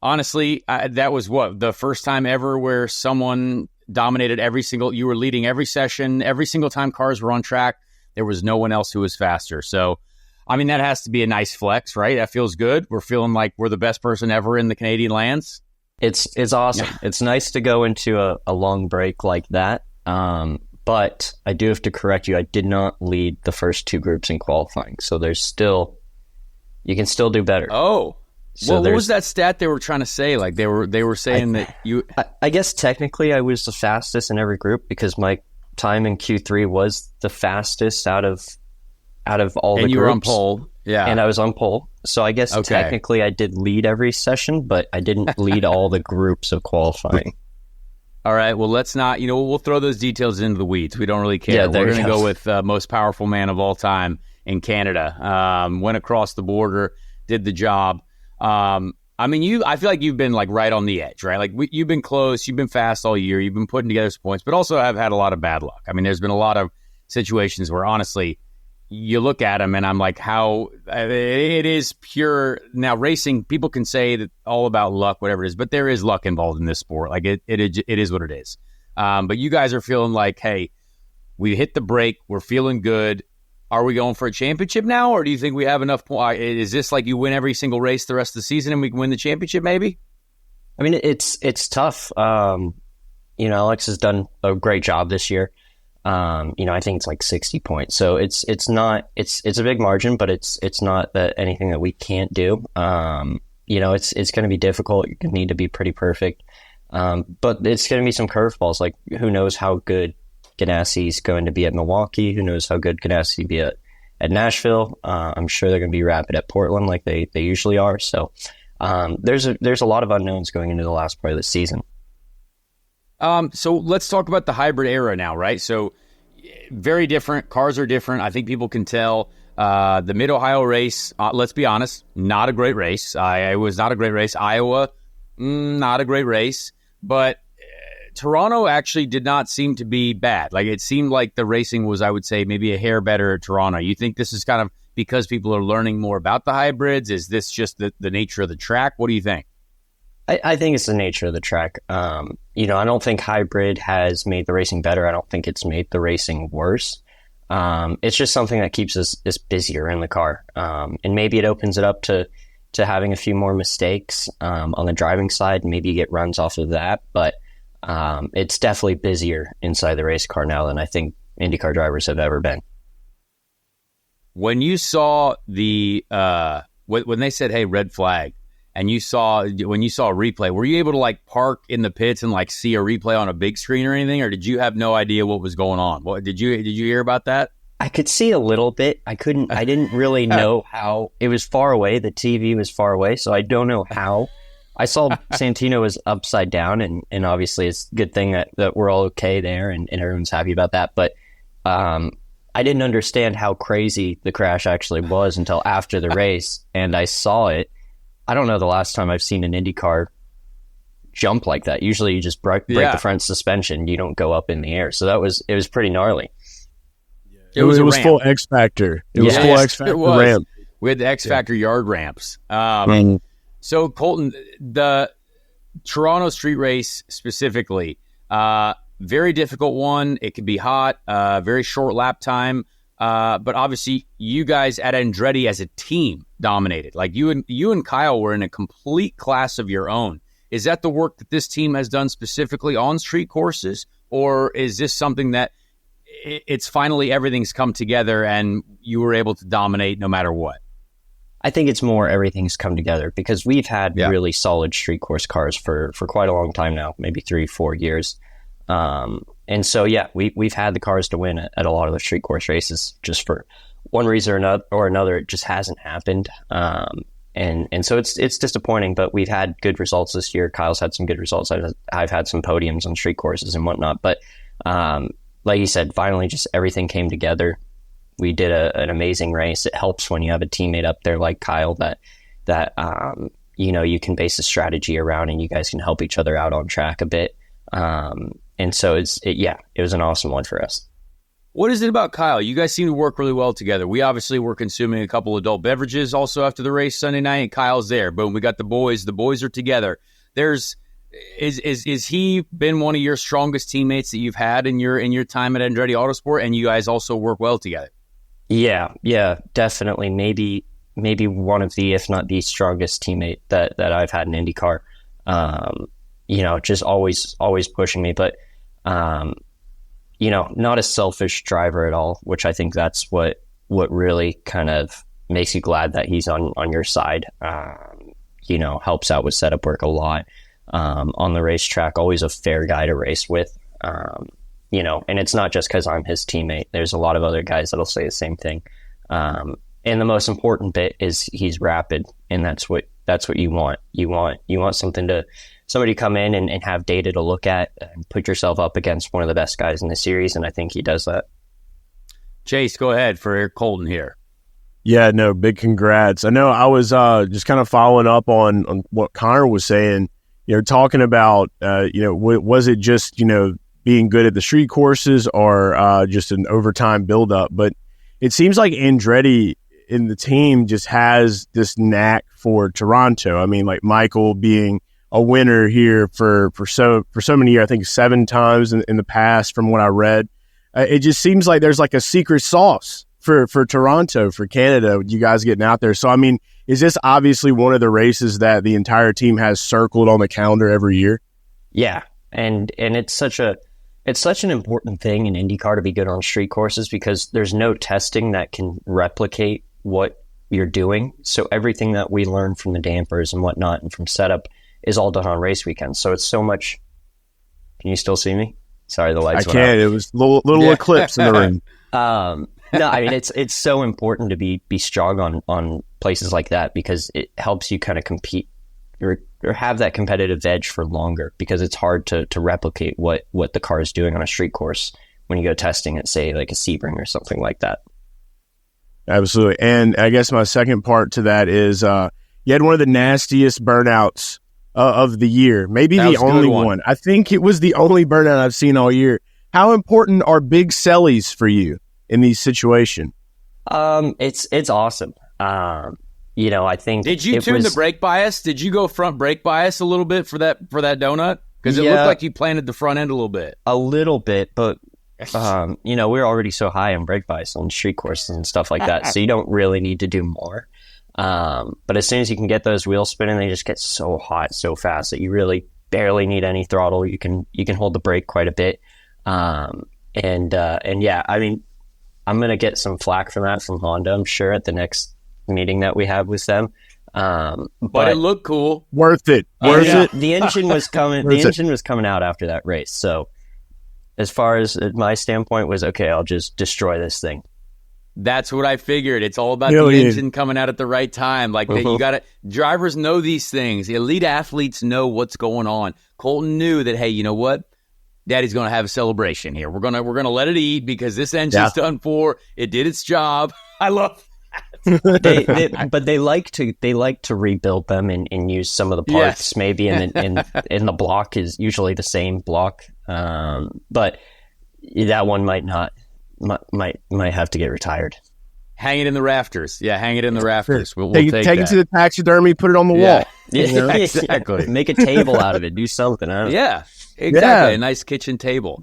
honestly, that was the first time ever where someone dominated you were leading every session, every single time cars were on track. There was no one else who was faster. So, I mean, that has to be a nice flex, right? That feels good. We're feeling like we're the best person ever in the Canadian lands. It's awesome. It's nice to go into a long break like that. But I do have to correct you. I did not lead the first 2 groups in qualifying. So you can still do better. Oh, so what was that stat they were trying to say? Like they were saying that you... I guess technically I was the fastest in every group because my time in Q3 was the fastest out of all the groups. And you were on pole. Yeah. And I was on pole. So I guess technically I did lead every session, but I didn't lead all the groups of qualifying. All right. Well, let's not, we'll throw those details into the weeds. We don't really care. Yeah, we're going to go with most powerful man of all time in Canada. Went across the border, did the job. I mean, I feel like you've been like right on the edge, right? Like you've been close, you've been fast all year, you've been putting together some points, but also I've had a lot of bad luck. I mean, there's been a lot of situations where honestly, you look at them and I'm like, how it is pure. Now racing, people can say that all about luck, whatever it is, but there is luck involved in this sport. Like it is what it is. But you guys are feeling like, hey, we hit the break, we're feeling good. Are we going for a championship now, or do you think we have enough points? Is this like you win every single race the rest of the season and we can win the championship maybe? I mean, it's tough. Alex has done a great job this year. I think it's like 60 points. So it's a big margin, but it's not anything that we can't do. It's going to be difficult. You need to be pretty perfect. But it's going to be some curveballs. Like who knows how good Ganassi's going to be at Milwaukee. Who knows how good Ganassi be at Nashville. I'm sure they're going to be rapid at Portland like they usually are. So there's a lot of unknowns going into the last part of the season. So let's talk about the hybrid era now, right? So very different. Cars are different. I think people can tell. The Mid-Ohio race, let's be honest, not a great race. It was not a great race. Iowa, not a great race. But Toronto actually did not seem to be bad. Like it seemed like the racing was, I would say, maybe a hair better at Toronto. You think this is kind of because people are learning more about the hybrids? Is this just the nature of the track? What do you think? I think it's the nature of the track. I don't think hybrid has made the racing better. I don't think it's made the racing worse. It's just something that keeps us busier in the car. And maybe it opens it up to having a few more mistakes on the driving side. Maybe you get runs off of that. But it's definitely busier inside the race car now than I think IndyCar drivers have ever been. When you saw when they said, hey, red flag, and when you saw a replay, were you able to like park in the pits and like see a replay on a big screen or anything, or did you have no idea what was going on? Did you hear about that? I could see a little bit. I didn't really know how. It was far away. The TV was far away, so I don't know how. I saw Santino was upside down, and obviously it's a good thing that we're all okay there and everyone's happy about that. But I didn't understand how crazy the crash actually was until after the race, and I saw it. I don't know the last time I've seen an IndyCar jump like that. Usually you just break the front suspension. You don't go up in the air. So it was pretty gnarly. It was full X Factor. It was full X Factor ramp. We had the X Factor yard ramps. So Colton, the Toronto street race specifically, very difficult one. It could be hot, very short lap time. But obviously you guys at Andretti as a team dominated. Like you and Kyle were in a complete class of your own. Is that the work that this team has done specifically on street courses, or is this something that it's finally everything's come together and you were able to dominate no matter what? I think it's more everything's come together because we've had really solid street course cars for quite a long time now, maybe 3-4 years. And so, we've had the cars to win at a lot of the street course races. Just for one reason or another, it just hasn't happened. And so it's disappointing, but we've had good results this year. Kyle's had some good results. I've had some podiums on street courses and whatnot. But like you said, finally, just everything came together. We did an amazing race. It helps when you have a teammate up there like Kyle that you can base a strategy around, and you guys can help each other out on track a bit. And so it was an awesome one for us. What is it about Kyle? You guys seem to work really well together. We obviously were consuming a couple adult beverages also after the race Sunday night, and Kyle's there. Boom, we got the boys. The boys are together. Is he been one of your strongest teammates that you've had in your time at Andretti Autosport, and you guys also work well together? Yeah, definitely. Maybe one of the, if not the strongest teammate that I've had in IndyCar. Just always pushing me, but not a selfish driver at all, which I think that's what really kind of makes you glad that he's on your side. Helps out with setup work a lot. On the racetrack, always a fair guy to race with. And it's not just because I'm his teammate. There's a lot of other guys that'll say the same thing. And the most important bit is he's rapid, and that's what you want. You want somebody to come in and have data to look at and put yourself up against one of the best guys in the series, and I think he does that. Chase, go ahead for Colton here. Yeah, no, big congrats. I know I was just kind of following up on what Conor was saying, talking about, was it just, being good at the street courses or just an overtime buildup? But it seems like Andretti in the team just has this knack for Toronto. I mean, like Michael being a winner here for so many years, I think 7 times in the past from what I read. It just seems like there's like a secret sauce for Toronto, for Canada, you guys getting out there. So, I mean, is this obviously one of the races that the entire team has circled on the calendar every year? Yeah, and it's such an important thing in IndyCar to be good on street courses because there's no testing that can replicate what you're doing. So everything that we learn from the dampers and whatnot and from setup is all done on race weekends. So it's so much. Can you still see me? Sorry, the lights went out. I can't. It was little eclipse in the room. No, I mean it's so important to be strong on places like that because it helps you kind of compete or have that competitive edge for longer because it's hard to replicate what the car is doing on a street course when you go testing at, say, like a Sebring or something like that. Absolutely. And I guess my second part to that is you had one of the nastiest burnouts of the year, maybe the only one. I think it was the only burnout I've seen all year. How important are big sellies for you in these situations? It's awesome. I think. Did you tune the brake bias? Did you go front brake bias a little bit for that donut? Because it looked like you planted the front end a little bit. A little bit, but we're already so high on brake bias on street courses and stuff like that, so you don't really need to do more. But as soon as you can get those wheels spinning, they just get so hot so fast that you really barely need any throttle. You can hold the brake quite a bit. And yeah, I mean, I'm gonna get some flack from Honda, I'm sure, at the next meeting that we have with them. But it looked cool. Worth it. The engine was coming. The engine was coming out after that race. So, as far as my standpoint was, okay, I'll just destroy this thing. That's what I figured. It's all about the engine coming out at the right time. Like you got to. Drivers know these things. Elite athletes know what's going on. Colton knew that. Hey, you know what? Daddy's going to have a celebration here. We're gonna let it eat because this engine's done for. It did its job. I love. But they like to rebuild them and use some of the parts maybe in the block is usually the same block, but that one might have to get retired. Hang it in the rafters. Yeah, hang it in the rafters. We'll take it to the taxidermy, put it on the wall. Yeah, exactly. Make a table out of it. Do something. Yeah, exactly. A nice kitchen table.